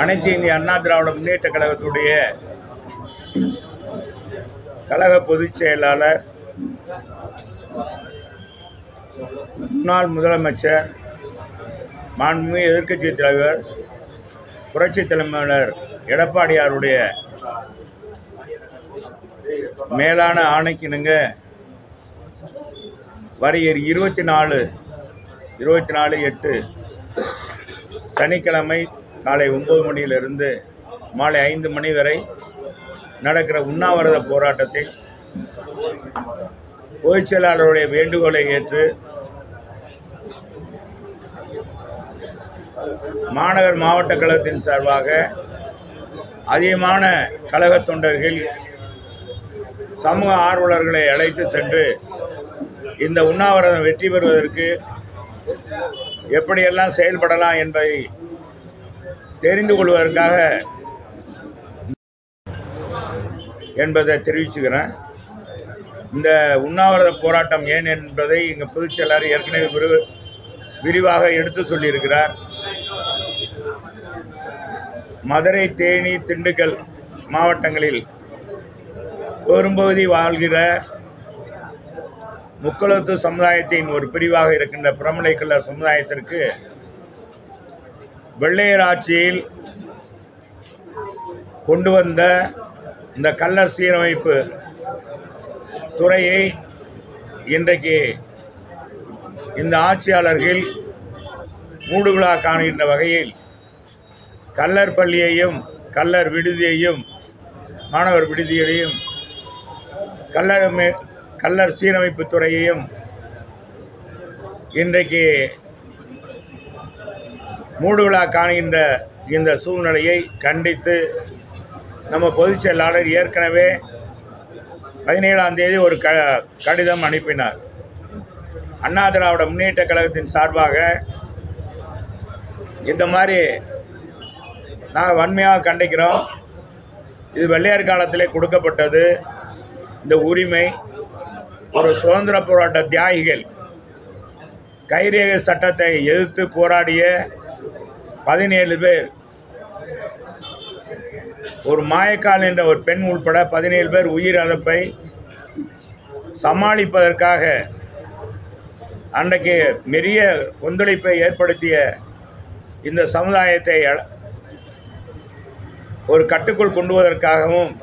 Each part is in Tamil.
அனைத்து இந்திய அண்ணா திராவிட முன்னேற்ற கழகத்துடைய கழக பொதுச் செயலாளர், முன்னாள் முதலமைச்சர், மாண்புமிகு எதிர்க்கட்சி தலைவர், புரட்சி தலைவர் எடப்பாடியாருடைய மேலான ஆணைக்கிணங்க வருகிற 24/8 சனிக்கிழமை காலை 9 மணியிலிருந்து மாலை 5 மணி வரை நடக்கிற உண்ணாவிரத போராட்டத்தில் பொதுச் செயலாளருடைய வேண்டுகோளை ஏற்று மாநகர் மாவட்ட கழகத்தின் சார்பாக அதிகமான கழக தொண்டர்கள், சமூக ஆர்வலர்களை அழைத்து சென்று இந்த உண்ணாவிரதம் வெற்றி பெறுவதற்கு எப்படியெல்லாம் செயல்படலாம் என்பதை தெரிந்து கொள்வதற்காக என்பதை தெரிவிச்சுக்கிறேன். இந்த உண்ணாவிரத போராட்டம் ஏன் என்பதை எங்கள் பொதுச் செயலாளர் ஏற்கனவே விரிவாக எடுத்து சொல்லியிருக்கிறார். மதுரை, தேனி, திண்டுக்கல் மாவட்டங்களில் பெரும்பகுதி வாழ்கிற முக்குளத்து சமுதாயத்தின் ஒரு பிரிவாக இருக்கின்ற பிரமலை கள்ளர் சமுதாயத்திற்கு வெள்ளையர் ஆட்சியில் கொண்டு வந்த இந்த கள்ளர் சீரமைப்பு துறையை இன்றைக்கு இந்த ஆட்சியாளர்கள் மூடுவிழா காணுகின்ற வகையில் கள்ளர் பள்ளியையும், கள்ளர் விடுதியையும், மாணவர் விடுதியையும், கள்ளர் சீரமைப்பு துறையையும் இன்றைக்கு மூடுவிழா காணுகின்ற இந்த சூழ்நிலையை கண்டித்து நம்ம பொதுச் செயலாளர் ஏற்கனவே 17ஆம் தேதி ஒரு கடிதம் அனுப்பினார். அண்ணா திராவிட முன்னேற்ற கழகத்தின் சார்பாக இந்த மாதிரி நாங்கள் வன்மையாக கண்டிக்கிறோம். இது வெள்ளையர் காலத்திலே கொடுக்கப்பட்டது. இந்த உரிமை ஒரு சுதந்திர போராட்ட தியாகிகள் கைரேகை சட்டத்தை எதிர்த்து போராடிய 17 பேர், ஒரு மாயக்கால் என்ற ஒரு பெண் உள்பட 17 பேர் உயிரிழப்பை சமாளிப்பதற்காக அன்றைக்கு பெரிய கொந்தளிப்பை ஏற்படுத்திய இந்த சமுதாயத்தை ஒரு கட்டுக்குள் கொண்டுவதற்காகவும்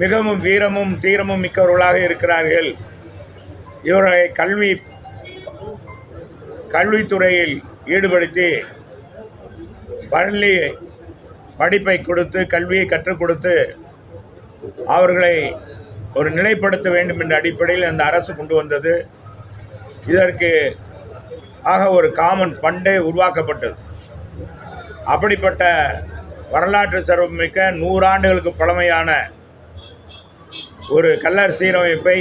மிகவும் வீரமும் தீரமும் மிக்கவர்களாக இருக்கிறார்கள். இவர்களை கல்வித்துறையில் ஈடுபடுத்தி பள்ளி படிப்பை கொடுத்து, கல்வியை கற்றுக் கொடுத்து அவர்களை ஒரு நிலைப்படுத்த வேண்டும் என்ற அடிப்படையில் அந்த அரசு கொண்டு வந்தது. இதற்கு ஒரு காமன் ஃபண்டே உருவாக்கப்பட்டது. அப்படிப்பட்ட வரலாற்று சிறப்புமிக்க 100 ஆண்டுகளுக்கு பழமையான ஒரு கள்ளர் சீரமைப்பை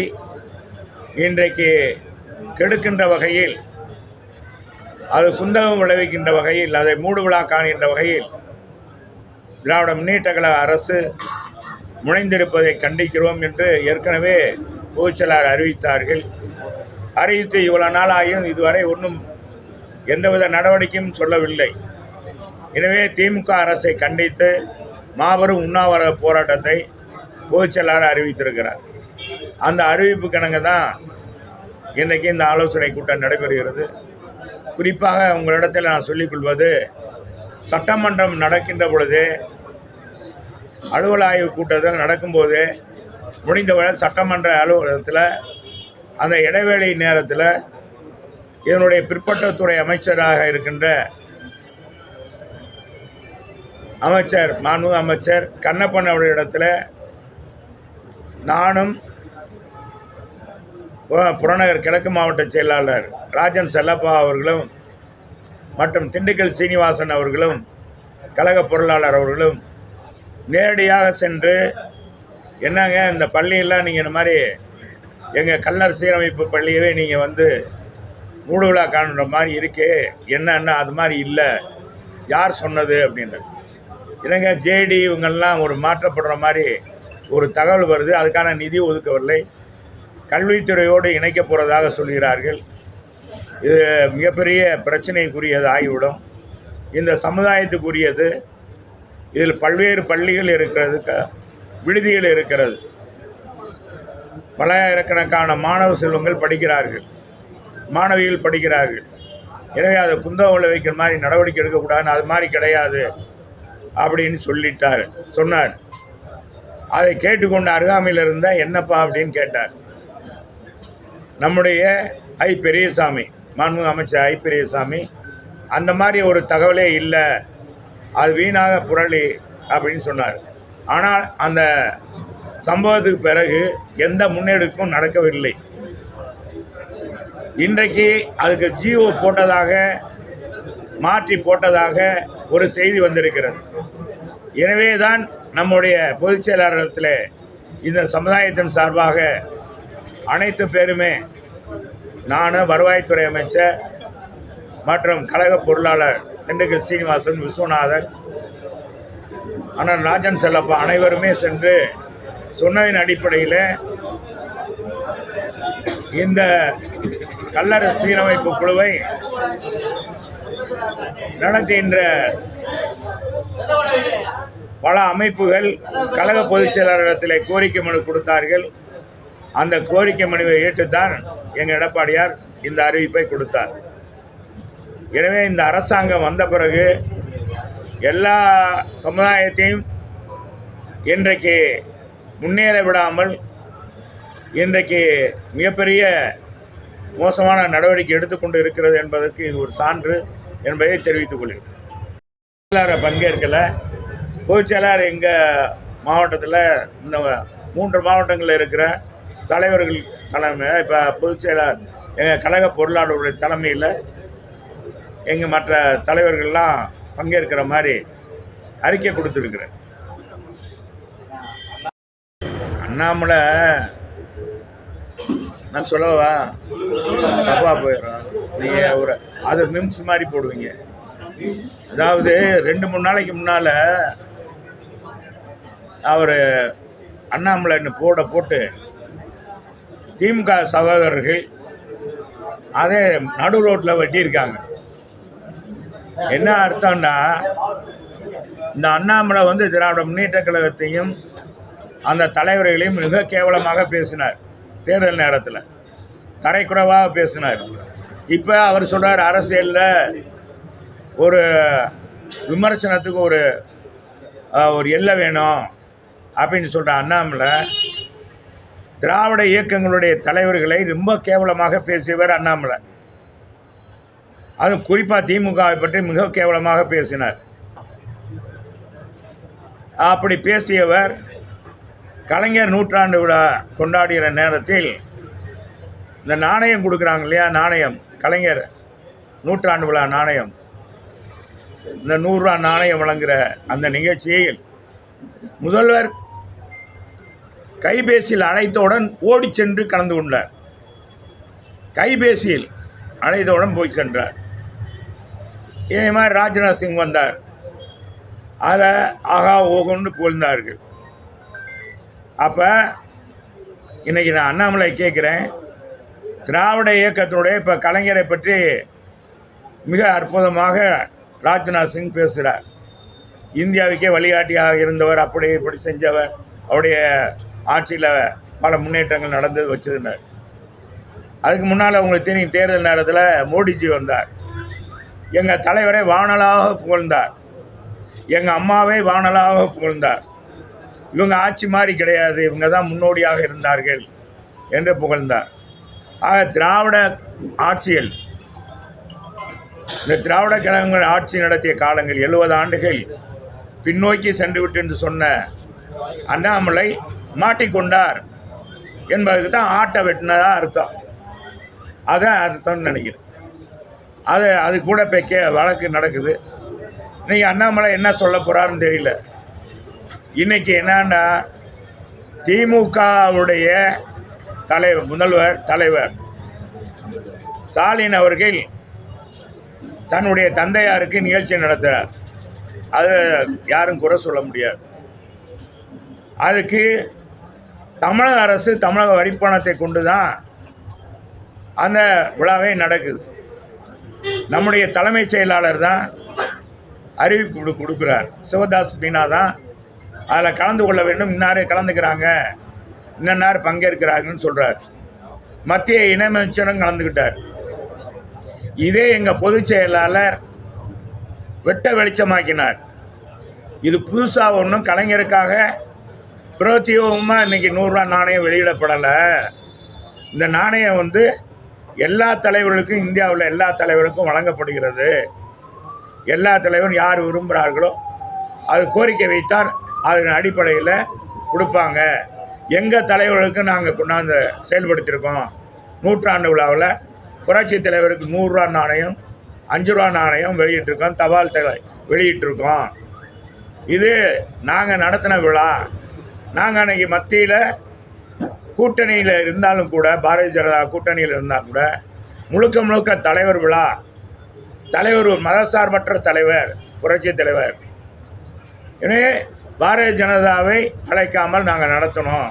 இன்றைக்கு கெடுக்கின்ற வகையில், அது குந்தகம் விளைவிக்கின்ற வகையில், அதை மூடுவிழா காணுகின்ற வகையில் திராவிட முன்னேற்ற கழக அரசு முனைந்திருப்பதை கண்டிக்கிறோம் என்று ஏற்கனவே பொதுச் செயலாளர் அறிவித்தார்கள். அறிவித்து இவ்வளவு நாளாயும் இதுவரை ஒன்றும் எந்தவித நடவடிக்கையும் சொல்லவில்லை. எனவே திமுக அரசை கண்டித்து மாபெரும் உண்ணாவிரத போராட்டத்தை பொதுச் செயலாளர் அறிவித்திருக்கிறார். அந்த அறிவிப்பு கணங்க தான் இன்றைக்கு இந்த ஆலோசனை கூட்டம் நடைபெறுகிறது. குறிப்பாக உங்களிடத்தில் நான் சொல்லிக்கொள்வது, சட்டமன்றம் நடக்கின்ற பொழுதே, அலுவல் ஆய்வு கூட்டத்தில் நடக்கும்போதே முடிந்தவரை சட்டமன்ற அலுவலகத்தில் அந்த இடைவேளை நேரத்தில் இதனுடைய பிற்பட்டத்துறை அமைச்சராக இருக்கின்ற மாண்புமிகு அமைச்சர் கண்ணப்பன் அவருடைய இடத்துல நானும், புறநகர் கிழக்கு மாவட்ட செயலாளர் ராஜன் செல்லப்பா அவர்களும் மற்றும் திண்டுக்கல் சீனிவாசன் அவர்களும் கழக பொருளாளர் அவர்களும் நேரடியாக சென்று, என்னங்க இந்த பள்ளியெல்லாம் நீங்கள் இந்த மாதிரி எங்கள் கள்ளர் சீரமைப்பு பள்ளியவே நீங்கள் வந்து மூடுவிழா காணுற மாதிரி இருக்கே, என்னன்னா அது மாதிரி இல்லை, யார் சொன்னது அப்படின்றது. இல்லைங்க, ஜேடி இவங்கெல்லாம் ஒரு மாற்றப்படுற மாதிரி ஒரு தகவல் வருது, அதுக்கான நிதி ஒதுக்கவில்லை, கல்வித்துறையோடு இணைக்க போகிறதாக சொல்கிறார்கள். இது மிகப்பெரிய பிரச்சனைக்குரியது ஆகிவிடும். இந்த சமுதாயத்துக்குரியது. இதில் பல்வேறு பள்ளிகள் இருக்கிறது, விடுதிகள் இருக்கிறது. பல்லாயிரக்கணக்கான மாணவ செல்வங்கள் படிக்கிறார்கள், மாணவிகள் படிக்கிறார்கள். எனவே அதை குந்தகோல வைக்கிற மாதிரி நடவடிக்கை எடுக்கக்கூடாதுன்னு, அது மாதிரி கிடையாது அப்படின்னு சொன்னார். அதை கேட்டுக்கொண்டு அருகாமையில் இருந்த என்னப்பா அப்படின்னு கேட்டார். நம்முடைய பெரியசாமி, மாண்புமிகு அமைச்சர் பெரியசாமி, அந்த மாதிரி ஒரு தகவலே இல்லை, அது வீணாக புரளி அப்படின்னு சொன்னார். ஆனால் அந்த சம்பவத்துக்கு பிறகு எந்த முன்னெடுப்பும் நடக்கவில்லை. இன்றைக்கு அதுக்கு ஜிஓ போட்டதாக, மாற்றி போட்டதாக ஒரு செய்தி வந்திருக்கிறது. எனவே தான் நம்முடைய பொதுச் செயலாளரிடத்தில் இந்த சமுதாயத்தின் சார்பாக அனைத்து பேருமே, நான், வருவாய்த்துறை அமைச்சர் மற்றும் கழக பொருளாளர் திண்டுக்கல் சீனிவாசன், விஸ்வநாதன், அண்ணன் ராஜன் செல்லப்பா அனைவருமே சென்று சொன்னதின் அடிப்படையில் இந்த கல்லறை சீரமைப்பு குழுவை நடத்துகின்ற பல அமைப்புகள் கழக பொதுச் செயலாளரிடத்தில் கோரிக்கை மனு கொடுத்தார்கள். அந்த கோரிக்கை மனுவை ஏற்றுத்தான் எங்கள் எடப்பாடியார் இந்த அறிவிப்பை கொடுத்தார். எனவே இந்த அரசாங்கம் வந்த பிறகு எல்லா சமுதாயத்தையும் இன்றைக்கு முன்னேற விடாமல் இன்றைக்கு மிகப்பெரிய மோசமான நடவடிக்கை எடுத்துக்கொண்டு இருக்கிறது என்பதற்கு இது ஒரு சான்று என்பதை தெரிவித்துக் கொள்கிறேன். செயலாளர் பங்கேற்கலை. பொதுச் செயலாளர் எங்கள் மாவட்டத்தில் இந்த 3 மாவட்டங்களில் இருக்கிற தலைவர்கள் தலைமையில், இப்போ பொதுச் செயலாளர் எங்கள் கழக பொருளாளருடைய தலைமையில் எங்கள் மற்ற தலைவர்கள்லாம் பங்கேற்கிற மாதிரி அறிக்கை கொடுத்துருக்குறேன். அண்ணாமலை நான் சொல்லவா, தப்பாக போயிடும். நீங்கள் ஒரு அது மிம்ஸ் மாதிரி போடுவீங்க. அதாவது 2-3 நாளைக்கு முன்னால் அவர் அண்ணாமலைன்னு போட்டு திமுக சகோதரர்கள் அதே நடு ரோட்டில் வெட்டியிருக்காங்க. என்ன அர்த்தம்னா, இந்த அண்ணாமலை திராவிட முன்னேற்ற கழகத்தையும் அந்த தலைவர்களையும் மிக கேவலமாக பேசினார். தேர்தல் நேரத்தில் தரைக்குறைவாக பேசினார். இப்போ அவர் சொல்கிறார், அரசியலில் ஒரு விமர்சனத்துக்கு ஒரு எல்லை வேணும் அப்படின்னு சொல்கிற அண்ணாமலை திராவிட இயக்கங்களுடைய தலைவர்களை ரொம்ப கேவலமாக பேசியவர் அண்ணாமலை. அது குறிப்பாக திமுகவை பற்றி மிக கேவலமாக பேசினார். அப்படி பேசியவர் கலைஞர் நூற்றாண்டு விழா கொண்டாடுகிற நேரத்தில் இந்த நாணயம் கொடுக்குறாங்க இல்லையா, நாணயம், கலைஞர் நூற்றாண்டு விழா நாணயம், இந்த 100 ரூபா நாணயம் வழங்குகிற அந்த நிகழ்ச்சியில் முதல்வர் கைபேசியில் அழைத்தவுடன் ஓடி சென்று கலந்து கொண்டார். கைபேசியில் அழைத்தவுடன் போய் சென்றார். இதே மாதிரி ராஜ்நாத் சிங் வந்தார். அதை ஆகா ஓகோன்னு புகழ்ந்தார்கள். அப்போ இன்றைக்கி நான் அண்ணாமலை கேட்குறேன், திராவிட இயக்கத்தினுடைய இப்போ கலைஞரை பற்றி மிக அற்புதமாக ராஜ்நாத் சிங் பேசுகிறார். இந்தியாவுக்கே வழிகாட்டியாக இருந்தவர், அப்படி இப்படி செஞ்சவர், அவருடைய ஆட்சியில் பல முன்னேற்றங்கள் நடந்து வச்சிருந்தார். அதுக்கு முன்னால் உங்களுக்கு தெரியும், தேர்தல் நேரத்தில் மோடிஜி வந்தார். எங்கள் தலைவரை வானலாக புகழ்ந்தார், எங்கள் அம்மாவை வானலாக புகழ்ந்தார். இவங்க ஆட்சி மாதிரி கிடையாது, இவங்க தான் முன்னோடியாக இருந்தார்கள் என்று புகழ்ந்தார். ஆக திராவிட ஆட்சியில், இந்த திராவிட கழகங்கள் ஆட்சி நடத்திய காலங்கள் 70 ஆண்டுகள் பின்னோக்கி சென்றுவிட்டு என்று சொன்ன அண்ணாமலை மாட்டிக்கொண்டார் என்பதுக்கு தான் ஆட்டை வெட்டினதாக அர்த்தம். அதான் அர்த்தம்னு நினைக்கிறேன். அது கூட இப்போ வழக்கு நடக்குது. இன்றைக்கி அண்ணாமலை என்ன சொல்ல போகிறாருன்னு தெரியல. இன்றைக்கி என்னன்னா, திமுகவுடைய முதல்வர் தலைவர் ஸ்டாலின் அவர்கள் தன்னுடைய தந்தையாருக்கு நிகழ்ச்சி நடத்துகிறார். அது யாரும் குறை சொல்ல முடியாது. அதுக்கு தமிழக அரசு தமிழக வரிப்பணத்தை கொண்டு தான் அந்த விழாவே நடக்குது. நம்முடைய தலைமைச் செயலாளர் தான் அறிவிப்பு கொடுக்குறார். சிவதாஸ் மீனா தான் அதில் கலந்து கொள்ள வேண்டும், இன்னார் கலந்துக்கிறாங்க, இன்னன்னார் பங்கேற்கிறாங்கன்னு சொல்கிறார். மத்திய இணையமைச்சரும் கலந்துக்கிட்டார். இதே எங்கள் பொதுச் செயலாளர் வெட்ட வெளிச்சமாக்கினார். இது புதுசாக ஒன்றும் கலைஞருக்காக பிரத்யேகமாக இன்றைக்கி 100 ரூபா நாணயம் வெளியிடப்படலை. இந்த நாணயம் எல்லா தலைவர்களுக்கும், இந்தியாவில் எல்லா தலைவருக்கும் வழங்கப்படுகிறது. எல்லா தலைவரும் யார் விரும்புகிறார்களோ அது கோரிக்கை வைத்தால் அதன் அடிப்படையில் கொடுப்பாங்க. எங்கள் தலைவர்களுக்கு நாங்கள் கொண்டாந்து செயல்படுத்தியிருக்கோம். 100ஆண்டு விழாவில் புரட்சி தலைவருக்கு 100 ரூபா நாணயம், 5 ரூபா நாணயம் வெளியிட்டிருக்கோம், தபால் தலை வெளியிட்டிருக்கோம். இது நாங்கள் நடத்தின விழா. நாங்கள் அன்றைக்கி மத்தியில் கூட்டணியில் இருந்தாலும் கூட, பாரதிய ஜனதா கூட்டணியில் இருந்தால் கூட முழுக்க முழுக்க தலைவர் விழா. தலைவர் ஒரு மதசார்பற்ற தலைவர், புரட்சி தலைவர். எனவே பாரதிய ஜனதாவை அழைக்காமல் நாங்கள் நடத்தினோம்.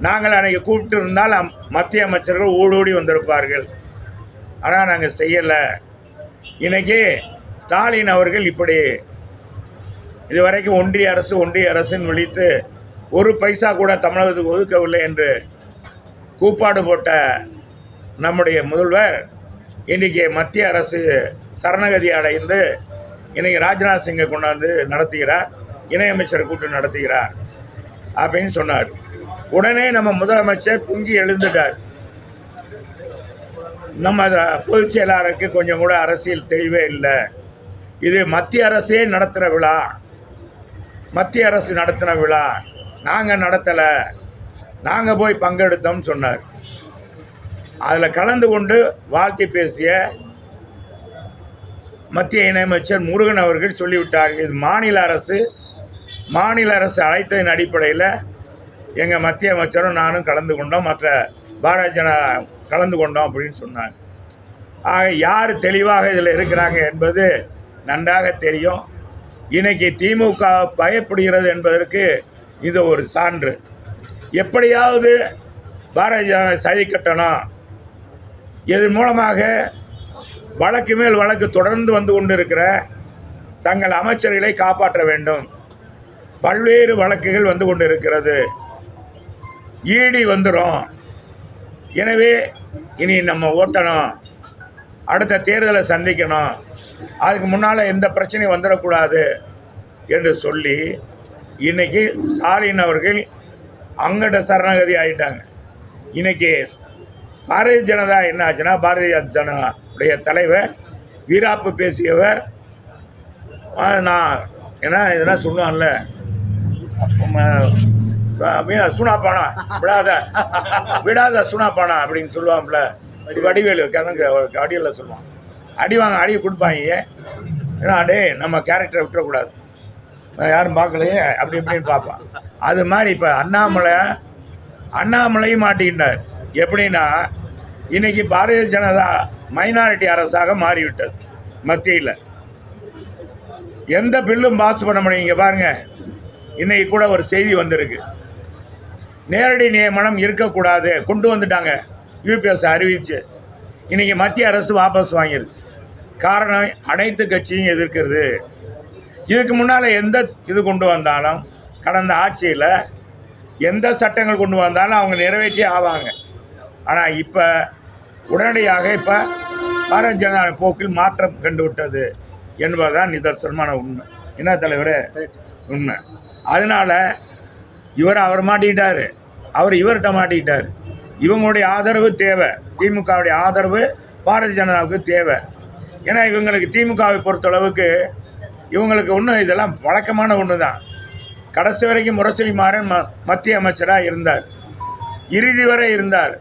நாங்கள் அன்றைக்கி கூப்பிட்டு இருந்தால் மத்திய அமைச்சர்கள் ஓடோடி வந்திருப்பார்கள். ஆனால் நாங்கள் செய்யலை. இன்றைக்கி ஸ்டாலின் அவர்கள் இப்படி இதுவரைக்கும் ஒன்றிய அரசுன்னு விழித்து ஒரு பைசா கூட தமிழகத்துக்கு ஒதுக்கவில்லை என்று கூப்பாடு போட்ட நம்முடைய முதல்வர் இன்றைக்கி மத்திய அரசு சரணகதி அடைந்து இன்றைக்கி ராஜ்நாத் சிங்கை கொண்டாந்து நடத்துகிறார், இணையமைச்சர் கூட்டம் நடத்துகிறார் அப்படின்னு சொன்னார். உடனே நம்ம முதலமைச்சர் பொங்கி எழுந்துட்டார். நம்ம பொதுச் செயலாளருக்கு கொஞ்சம் கூட அரசியல் தெளிவே இல்லை. இது மத்திய அரசே நடத்துகிற விழா, மத்திய அரசு நடத்தின விழா, நாங்கள் நடத்தலை, நாங்கள் போய் பங்கெடுத்தோம்னு சொன்னார். அதில் கலந்து கொண்டு வாழ்த்தி பேசிய மத்திய இணையமைச்சர் முருகன் அவர்கள் சொல்லிவிட்டார், இது மாநில அரசு அழைத்ததின் அடிப்படையில் எங்கள் மத்திய அமைச்சரும் நானும் கலந்து கொண்டோம், மற்ற பாரதிய ஜனதா கலந்து கொண்டோம் அப்படின்னு சொன்னாங்க. ஆக யார் தெளிவாக இதில் இருக்கிறாங்க என்பது நன்றாக தெரியும். இன்றைக்கி திமுக பயப்படுகிறது என்பதற்கு இது ஒரு சான்று. எப்படியாவது பாரதிய ஜனதா சதி கட்டணும், இதன் மூலமாக வழக்கு மேல் வழக்கு தொடர்ந்து வந்து கொண்டிருக்கிற தங்கள் அமைச்சர்களை காப்பாற்ற வேண்டும். பல்வேறு வழக்குகள் வந்து கொண்டு இருக்கிறது, ஈடி வந்துடும். எனவே இனி நம்ம ஓட்டணும், அடுத்த தேர்தலை சந்திக்கணும், அதுக்கு முன்னால் எந்த பிரச்சனையும் வந்துடக்கூடாது என்று சொல்லி இன்றைக்கி ஸ்டாலின் அவர்கள் அங்கட சரணகதி ஆகிட்டாங்க. இன்றைக்கி பாரதிய ஜனதா என்ன ஆச்சுன்னா, பாரதிய ஜனதாவுடைய தலைவர் வீராப்பு பேசியவர், நான் ஏன்னா இதெல்லாம் சொல்லுவான்ல, சூனாப்பானா விடாத சூனாப்பானா அப்படின்னு சொல்லுவான்ல, வடிவேலு கதங்க அடியில் சொல்லுவான், அடி கொடுப்பாங்க. ஏன்னா நம்ம கேரக்டரை விட்டுறக்கூடாது, யாரும் பார்க்கலையே அப்படி இப்படின்னு பார்ப்பான். அது மாதிரி இப்போ அண்ணாமலையும் மாட்டிக்கிட்டார். எப்படின்னா இன்றைக்கி பாரதிய ஜனதா மைனாரிட்டி அரசாக மாறிவிட்டது. மத்தியில் எந்த பில்லும் பாஸ் பண்ண முடியும். இங்கே பாருங்கள், இன்றைக்கி கூட ஒரு செய்தி வந்திருக்கு, நேரடி நியமனம் இருக்கக்கூடாது கொண்டு வந்துட்டாங்க, யூபிஎஸ் அறிவிச்சு. இன்றைக்கி மத்திய அரசு வாபஸ் வாங்கிருச்சு. காரணம், அனைத்து கட்சியும் எதிர்க்கிறது. இதுக்கு முன்னால் எந்த இது கொண்டு வந்தாலும், கடந்த ஆட்சியில் எந்த சட்டங்கள் கொண்டு வந்தாலும் அவங்க நிறைவேற்றி ஆவாங்க. ஆனால் இப்போ உடனடியாக இப்போ பாரதிய ஜனதா போக்கில் மாற்றம் கண்டு விட்டது என்பதுதான் நிதர்சனமான உண்மை. என்ன தலைவரே உண்மை. அதனால் அவர் மாட்டிக்கிட்டார், அவர் இவர்கிட்ட மாட்டிக்கிட்டார். இவங்களுடைய ஆதரவு தேவை, திமுகவுடைய ஆதரவு பாரதிய ஜனதாவுக்கு தேவை. ஏன்னா இவங்களுக்கு திமுகவை பொறுத்தளவுக்கு இவங்களுக்கு ஒன்றும் இதெல்லாம் வழக்கமான ஒன்று தான். கடைசி வரைக்கும் முரசொலி மாறன் மத்திய அமைச்சராக இருந்தார், இறுதி வரை இருந்தார்.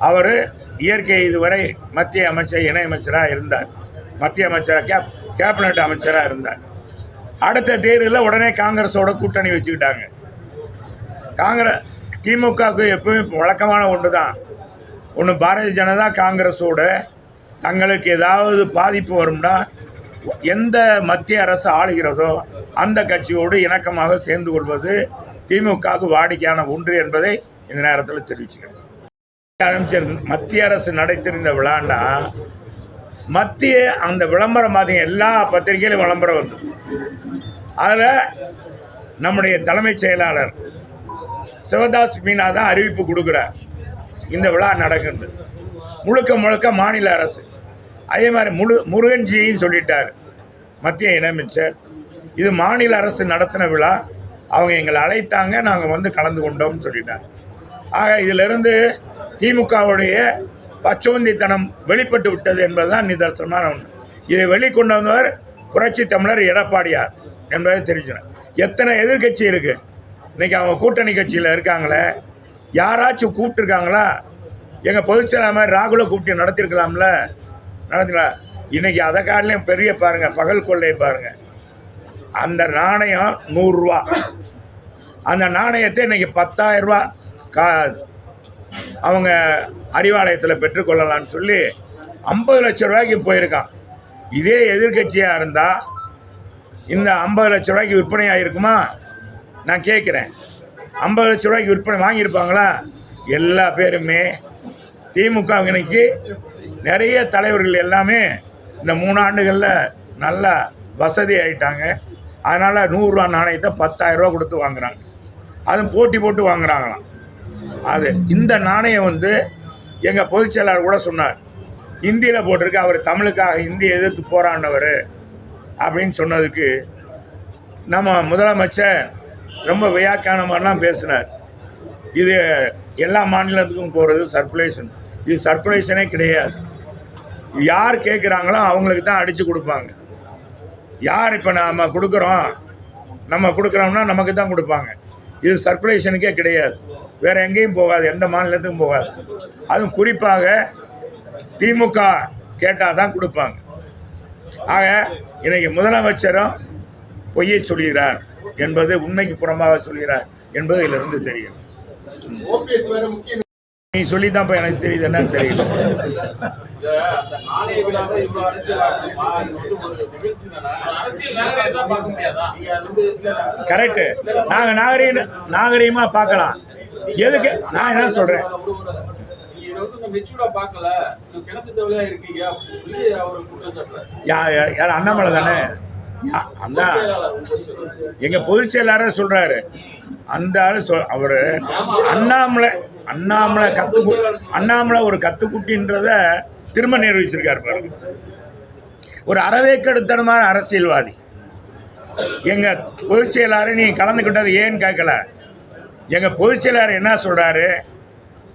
அவர் இயற்கை இதுவரை மத்திய அமைச்சர் இணையமைச்சராக இருந்தார், மத்திய அமைச்சராக கேபினட் அமைச்சராக இருந்தார். அடுத்த தேர்தலில் உடனே காங்கிரஸோட கூட்டணி வச்சுக்கிட்டாங்க. திமுகவுக்கு எப்பவுமே வழக்கமான ஒன்று தான், ஒன்று பாரதிய ஜனதா காங்கிரஸோட தங்களுக்கு ஏதாவது பாதிப்பு வரும்னா எந்த மத்திய அரசு ஆளுகிறதோ அந்த கட்சியோடு இணக்கமாக சேர்ந்து கொள்வது திமுகவுக்கு வாடிக்கையான ஒன்று என்பதை இந்த நேரத்தில் தெரிவிச்சுக்கிறேன். மத்திய அரசு நடத்திருந்த விழாண்டா மத்திய அந்த விளம்பரம் பார்த்தீங்க, எல்லா பத்திரிகையிலும் விளம்பரம் வந்து, அதில் நம்முடைய தலைமைச் செயலாளர் சிவதாஸ் மீனா தான் அறிவிப்பு கொடுக்குறார். இந்த விழா நடக்குது முழுக்க முழுக்க மாநில அரசு. அதே மாதிரி முருகன்ஜின்னு சொல்லிட்டார் மத்திய இணையமைச்சர், இது மாநில அரசு நடத்தின விழா, அவங்க எங்களை அழைத்தாங்க, நாங்கள் வந்து கலந்து கொண்டோம்னு சொல்லிட்டாங்க. ஆக இதிலிருந்து திமுகவுடைய பச்சோந்தித்தனம் வெளிப்பட்டு விட்டது என்பதுதான் நிதர்சனமான ஒன்று. இதை வெளிக்கொண்டு வந்தவர் புரட்சி தமிழர் எடப்பாடியார் என்பதை தெரிஞ்சுனேன். எத்தனை எதிர்கட்சி இருக்குது இன்றைக்கி, அவங்க கூட்டணி கட்சியில் இருக்காங்களே, யாராச்சும் கூப்பிட்டுருக்காங்களா? எங்கள் பொதுச்செயலாளர் மாதிரி ராகுலை கூப்பிட்டு நடத்திருக்கலாம்ல, நடத்திக்கலாம். இன்றைக்கி அதை காட்டிலையும் பெரிய பாருங்கள், பகல் கொள்ளையை பாருங்கள். அந்த நாணயம் 100 ரூபா, அந்த நாணயத்தை இன்றைக்கி 10,000 ரூபா அவங்க அறிவாலயத்தில் பெற்றுக்கொள்ளலான்னு சொல்லி 50 லட்சம் ரூபாய்க்கு போயிருக்கான். இதே எதிர்கட்சியாக இருந்தால் இந்த 50 லட்ச ரூபாய்க்கு விற்பனை ஆகிருக்குமா? நான் கேட்குறேன். 50 லட்ச ரூபாய்க்கு விற்பனை வாங்கியிருப்பாங்களா? எல்லா பேருமே திமுக இன்னைக்கு நிறைய தலைவர்கள் எல்லாமே இந்த 3 ஆண்டுகளில் நல்லா வசதி ஆகிட்டாங்க. அதனால் 100 ரூபா நாணயத்தை 10,000 ரூபா கொடுத்து வாங்குகிறாங்க. அதுவும் போட்டி போட்டு வாங்குறாங்களாம். அது இந்த நாணயம் வந்து எங்கள் பொதுச் செயலாளர் கூட சொன்னார், ஹிந்தியில் போட்டிருக்கு, அவர் தமிழுக்காக ஹிந்தியை எதிர்த்து போராடினவர் அப்படின்னு சொன்னதுக்கு நம்ம முதலமைச்சர் ரொம்ப வியாக்கியானமாகலாம் பேசினார். இது எல்லா மாநிலத்துக்கும் போகிறது சர்க்குலேஷன், இது சர்க்குலேஷனே கிடையாது. யார் கேட்குறாங்களோ அவங்களுக்கு தான் அடித்து கொடுப்பாங்க. யார் இப்போ நம்ம கொடுக்குறோம்னா நமக்கு தான் கொடுப்பாங்க. இது சர்க்குலேஷனுக்கே கிடையாது, வேறு எங்கேயும் போகாது, எந்த மாநிலத்துக்கும் போகாது. அதுவும் குறிப்பாக திமுக கேட்டால் தான் கொடுப்பாங்க. ஆக இன்றைக்கி முதலமைச்சரும் பொய்யை சொல்கிறார் என்பது, உண்மைக்கு புறம்பாக சொல்கிறார் என்பது இதிலிருந்து தெரியும். நீ சொல்லி தான் இப்போ எனக்கு தெரியுது, என்னன்னு தெரியல. கரெக்டு, நாங்கள் நாகரீகமாக பார்க்கலாம். எதுக்கு நான் என்ன சொல்கிறேன், யார் அண்ணாமலை தானே, எங்க பொதுச் செயலாளர் சொல்றாரு. அந்த ஆளு அவர் அண்ணாமலை ஒரு கத்துக்குட்டின்றத திரும்ப நிரூபிச்சிருக்காரு பாருங்க. ஒரு அறவேக்கெடுத்தனமான அரசியல்வாதி. எங்க பொதுச் செயலாளர் நீ கலந்துக்கிட்டது ஏன்னு கேட்கல. எங்க பொதுச் செயலாளர் என்ன சொல்றாரு,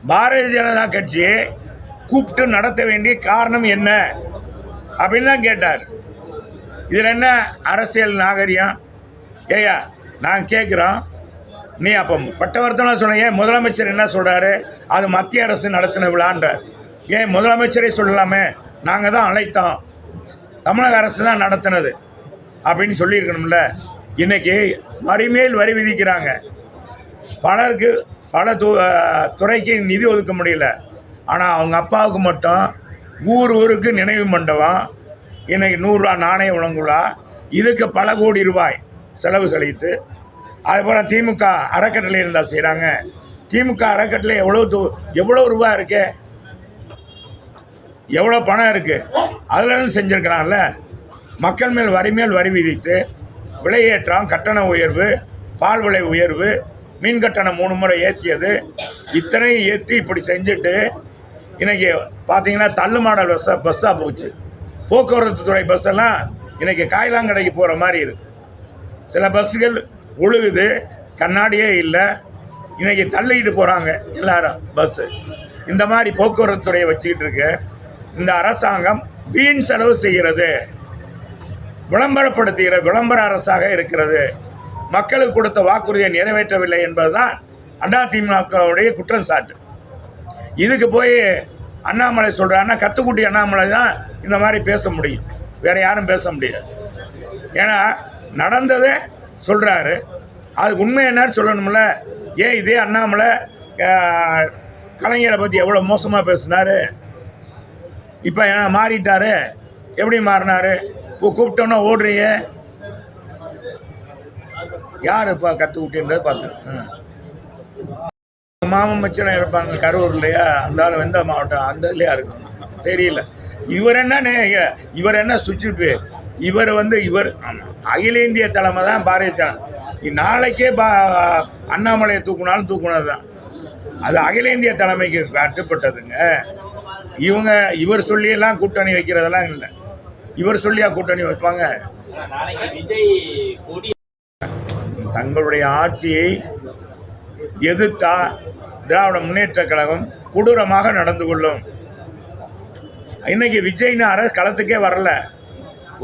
பாரதிய ஜனதா கட்சியை கூப்பிட்டு நடத்த வேண்டிய காரணம் என்ன அப்படின்னு தான் கேட்டார். இதில் என்ன அரசியல் நாகரிகம்? ஏயா நாங்கள் கேட்குறோம், நீ அப்போ பட்டவர்த்தனம் சொன்ன, ஏன் முதலமைச்சர் என்ன சொல்கிறாரு, அது மத்திய அரசு நடத்தின விழான்றார். ஏன் முதலமைச்சரே சொல்லலாமே, நாங்கள் தான் அழைத்தோம், தமிழக அரசு தான் நடத்தினது அப்படின்னு சொல்லியிருக்கணும்ல. இன்றைக்கி வரி மேல் வரி விதிக்கிறாங்க. பலருக்கு பல துறைக்கு நிதி ஒதுக்க முடியல. ஆனால் அவங்க அப்பாவுக்கு மட்டும் ஊருக்கு நினைவு மண்டபம், இன்றைக்கி 100 ரூபா நாணய வழங்குலா, இதுக்கு பல கோடி ரூபாய் செலவு செலுத்து. அதுபோல் திமுக அறக்கட்டளை இருந்தால் செய்கிறாங்க. திமுக அறக்கட்டளை எவ்வளோ ரூபா இருக்கு, எவ்வளோ பணம் இருக்குது, அதில் செஞ்சுருக்கிறான்ல. மக்கள் மேல் வரி விதித்து விலையேற்றம், கட்டண உயர்வு, பால் விலை உயர்வு, மீன் கட்டணம் 3 முறை ஏற்றியது, இத்தனையும் ஏற்றி இப்படி செஞ்சுட்டு இன்றைக்கி பார்த்தீங்கன்னா தள்ளு மாடல் பஸ்ஸாக போச்சு. போக்குவரத்து துறை பஸ்ஸெல்லாம் இன்றைக்கி காய்லாங்கடைக்கு போகிற மாதிரி இருக்குது. சில பஸ்ஸுகள் ஒழுகுது, கண்ணாடியே இல்லை, இன்றைக்கி தள்ளிக்கிட்டு போகிறாங்க எல்லாரும் பஸ்ஸு. இந்த மாதிரி போக்குவரத்து துறையை வச்சுக்கிட்டு இருக்க இந்த அரசாங்கம் வீண் செலவு செய்கிறது, விளம்பரப்படுத்துகிற விளம்பர அரசாக இருக்கிறது. மக்களுக்கு கொடுத்த வாக்குறுதியை நிறைவேற்றவில்லை என்பதுதான் அதிமுகவுடைய குற்றம் சாட்டு. இதுக்கு போய் அண்ணாமலை சொல்கிறான்னா, கத்துக்குட்டி அண்ணாமலை தான் இந்த மாதிரி பேச முடியும், வேறு யாரும் பேச முடியாது. ஏன்னா நடந்ததே சொல்கிறாரு, அதுக்கு உண்மை என்னன்னு சொல்லணும்ல. ஏன் இதே அண்ணாமலை கலைஞரை பற்றி எவ்வளோ மோசமாக பேசினார், இப்போ என்ன மாறிட்டார், எப்படி மாறினார்? கூப்பிட்டோன்னா ஓடுறீங்க, யார் இப்போ கற்றுக்குட்டின்றது பார்த்து. மாமன் மச்சனை இருப்பாங்க கரூர் இல்லையா, அந்த ஆள் எந்த மாவட்டம், அந்த இல்லையா இருக்கும் தெரியல. இவர் என்ன சுவிட்சு இவர் இவர் அகில இந்திய தலைமை தான் பாரதிய ஜனதா. நாளைக்கே அண்ணாமலையை தூக்குனாலும் தூக்குனது தான். அது அகில இந்திய தலைமைக்கு கட்டுப்பட்டதுங்க. இவர் சொல்லியெல்லாம் கூட்டணி வைக்கிறதெல்லாம் இல்லை. இவர் சொல்லியா கூட்டணி வைப்பாங்க? தங்களுடைய ஆட்சியை எதிர்த்தா திராவிட முன்னேற்ற கழகம் கொடூரமாக நடந்து கொள்ளும். இன்னைக்கு விஜய்னு அரசு களத்துக்கே வரல.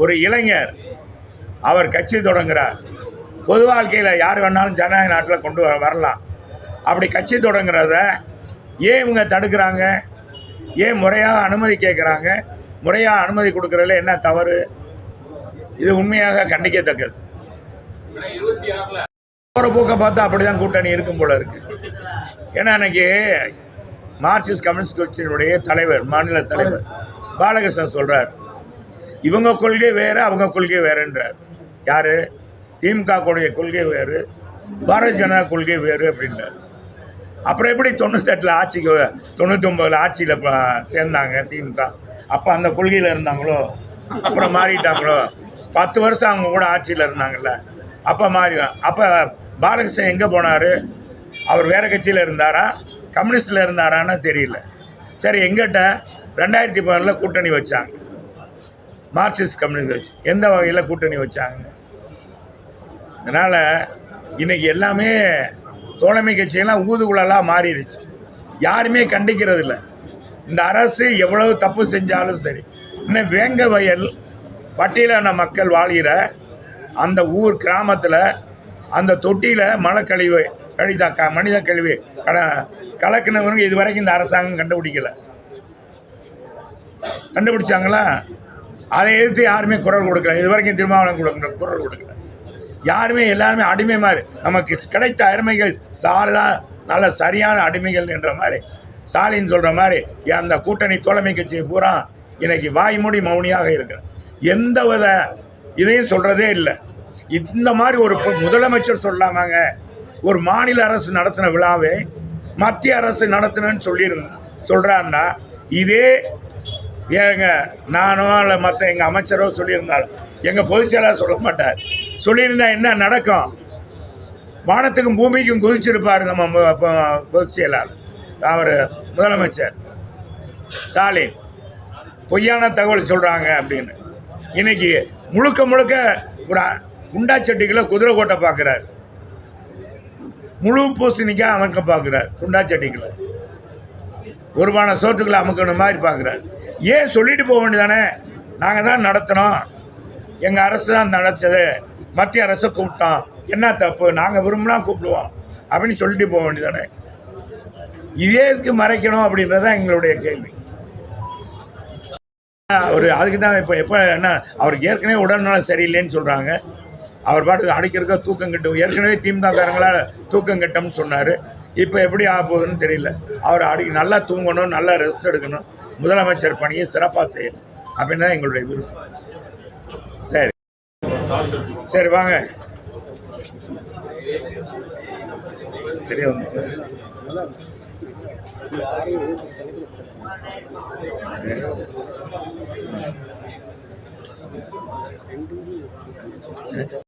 ஒரு இளைஞர், அவர் கட்சி தொடங்குறார். பொது வாழ்க்கையில் யார் வேணாலும் ஜனநாயக நாட்டில் கொண்டு வரலாம். அப்படி கட்சி தொடங்குறத ஏன் இவங்க தடுக்கிறாங்க? ஏன் முறையாக அனுமதி கேட்குறாங்க? முறையாக அனுமதி கொடுக்கறதுல என்ன தவறு? இது உண்மையாக கண்டிக்கத்தக்கது. போகிற போக்க பார்த்தா அப்படிதான் கூட்டணி இருக்கும் போல இருக்கு. ஏன்னா இன்னைக்கு மார்க்சிஸ்ட் கம்யூனிஸ்ட் கட்சியினுடைய தலைவர், மாநில தலைவர் பாலகிருஷ்ணன் சொல்றார், இவங்க கொள்கை வேறு, அவங்க கொள்கை வேறுன்றார். யாரு? திமுக கூடிய கொள்கை வேறு, பாரதிய ஜனதா கொள்கை வேறு அப்படின்றார். அப்புறம் எப்படி 98 ஆட்சிக்கு 99 ஆட்சியில் சேர்ந்தாங்க திமுக? அப்போ அந்த கொள்கையில் இருந்தாங்களோ? அப்புறம் மாறிட்டாங்களோ? 10 வருஷம் அவங்க கூட ஆட்சியில் இருந்தாங்கல்ல, அப்போ மாறி. அப்போ பாலகிருஷ்ணன் எங்கே போனார்? அவர் வேறு கட்சியில் இருந்தாரா, கம்யூனிஸ்டில் இருந்தாரான்னு தெரியல. சரி, எங்கிட்ட 2010 கூட்டணி வச்சாங்க, மார்க்சிஸ்ட் கம்யூனிஸ்ட் கட்சி. எந்த வகையில் கூட்டணி வச்சாங்க? அதனால் இன்றைக்கி எல்லாமே தோழமை கட்சியெல்லாம் ஊதுகுழலாக மாறிடுச்சு. யாருமே கண்டிக்கிறது இல்லை. இந்த அரசு எவ்வளவு தப்பு செஞ்சாலும் சரி. இன்னும் வேங்க வயல் பட்டியலான மக்கள் வாழ்கிற அந்த ஊர் கிராமத்தில் அந்த தொட்டியில் மழை கழிவு மனித கழிவு கலக்கினவங்க இது வரைக்கும் இந்த அரசாங்கம் கண்டுபிடிச்சாங்களா? அதை எதிர்த்து யாருமே குரல் கொடுக்கல. இது வரைக்கும் திருமாவளவன் குரல் கொடுக்கல. யாருமே, எல்லாருமே அடிமை மாதிரி. நமக்கு கிடைத்த அருமைகள் சார்தான் நல்ல சரியான அடிமைகள் என்ற மாதிரி ஸ்டாலின் சொல்கிற மாதிரி அந்த கூட்டணி தோழமை கட்சியை பூரா இன்னைக்கு வாய்மூடி மௌனியாக இருக்கிற எந்த வித இதையும் சொல்கிறதே இல்லை. இந்த மாதிரி ஒரு முதலமைச்சர் சொல்லாமாங்க? ஒரு மாநில அரசு நடத்தின விழாவை மத்திய அரசு நடத்தினு சொல்கிறாருன்னா, இதே ஏங்க நானோ இல்லை மற்ற எங்கள் அமைச்சரோ சொல்லியிருந்தாலும் எங்கள் பொதுச்செயலாளர் சொல்ல மாட்டார். சொல்லியிருந்தா என்ன நடக்கும்? வானத்துக்கும் பூமிக்கும் குதிச்சிருப்பார் நம்ம பொதுச்செயலாளர், அவர் முதலமைச்சர் ஸ்டாலின். பொய்யான தகவல் சொல்கிறாங்க அப்படின்னு இன்னைக்கு முழுக்க முழுக்க ஒரு குண்டாச்சட்டிகளை குதிரை கோட்டை பார்க்குறார். முழு பூசணிக்காக அமைக்க பார்க்குறார். குண்டாச்சட்டிகளை ஒருபான சோற்றுக்களை அமுக்கணும் மாதிரி பார்க்குறாரு. ஏன் சொல்லிட்டு போக வேண்டியதானே? நாங்கள் தான் நடத்தினோம், எங்கள் அரசு தான் நடத்தது, மத்திய அரசு கூப்பிட்டோம், என்ன தப்பு? நாங்கள் விரும்பினா கூப்பிடுவோம் அப்படின்னு சொல்லிட்டு போக வேண்டியதானே? இதே இதுக்கு மறைக்கணும் அப்படின்றதான் எங்களுடைய கேள்வி. அதுக்கு தான் எப்போ என்ன, அவருக்கு ஏற்கனவே உடல்நலம் சரியில்லைன்னு சொல்கிறாங்க. அவர் பாட்டுக்கு அடிக்கிறக்க தூக்கம் கட்டும். ஏற்கனவே திமுககாரங்களால் தூக்கம் கட்டம்னு சொன்னார். இப்போ எப்படி ஆக போகுதுன்னு தெரியல. அவர் நல்லா தூங்கணும், நல்லா ரெஸ்ட் எடுக்கணும், முதலமைச்சர் பணியை சிறப்பாக செய்யணும் அப்படின்னு தான் எங்களுடைய விருப்பம். சரி சரி வாங்க. சரியா வந்துச்சு. சரி